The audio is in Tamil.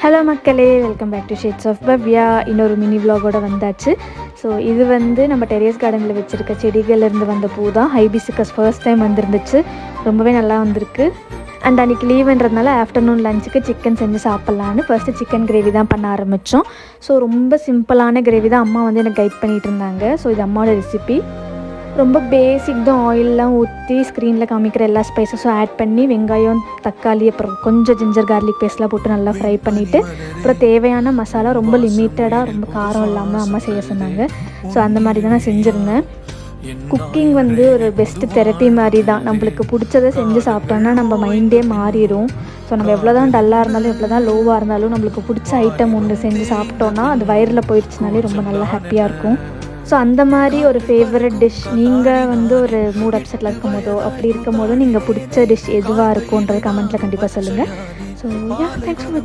ஹலோ மக்களே, welcome back to shades of Bhavya. இன்னொரு மினி விலாகோட வந்தாச்சு. ஸோ இது வந்து நம்ம டெரேஸ் கார்டனில் வச்சுருக்க செடிகள்லேருந்து வந்த பூ தான். ஹைபிஸ்கஸ் ஃபர்ஸ்ட் டைம் வந்துருந்துச்சு, ரொம்பவே நல்லா வந்திருக்கு. அண்ட் அன்றைக்கி லீவுன்றதுனால ஆஃப்டர்நூன் லஞ்சுக்கு சிக்கன் செஞ்சு சாப்பிட்லான்னு ஃபர்ஸ்ட்டு சிக்கன் கிரேவி தான் பண்ண ஆரம்பித்தோம். ஸோ ரொம்ப சிம்பிளான கிரேவி தான் அம்மா வந்து எனக்கு கைட் பண்ணிகிட்டு இருந்தாங்க. ஸோ இது அம்மாவோட ரெசிபி. ரொம்ப பேசிக் தான். ஆயிலெலாம் ஊற்றி ஸ்க்ரீனில் காமிக்கிற எல்லா ஸ்பைசஸும் ஆட் பண்ணி வெங்காயம், தக்காளி, அப்புறம் கொஞ்சம் ஜிஞ்சர் கார்லிக் பேஸ்ட்லாம் போட்டு நல்லா ஃப்ரை பண்ணிவிட்டு அப்புறம் தேவையான மசாலா ரொம்ப லிமிட்டடாக, ரொம்ப காரம் இல்லாமல் அம்மா செய்ய சொன்னாங்க. ஸோ அந்த மாதிரி தான் நான் செஞ்சுருந்தேன். குக்கிங் வந்து ஒரு பெஸ்ட்டு தெரப்பி மாதிரி தான். நம்மளுக்கு பிடிச்சதை செஞ்சு சாப்பிட்டோன்னா நம்ம மைண்டே மாறிடும். ஸோ நம்ம எவ்வளோ தான் டல்லாக இருந்தாலும், எவ்வளோ தான் லோவாக இருந்தாலும், நம்மளுக்கு பிடிச்ச ஐட்டம் ஒன்று செஞ்சு சாப்பிட்டோன்னா அது வயிறில் போயிடுச்சுனாலே ரொம்ப நல்லா ஹாப்பியாக இருக்கும். ஸோ அந்த மாதிரி ஒரு ஃபேவரட் டிஷ், நீங்கள் வந்து ஒரு மூட் அப்செட்டில் இருக்கும் போதோ அப்படி இருக்கும் போதோ நீங்கள் பிடிச்ச டிஷ் எதுவாக இருக்கும்ன்றது கமெண்ட்டில் கண்டிப்பாக சொல்லுங்கள். ஸோ யா, தேங்க்ஸ் ஃபார் வாட்சிங்.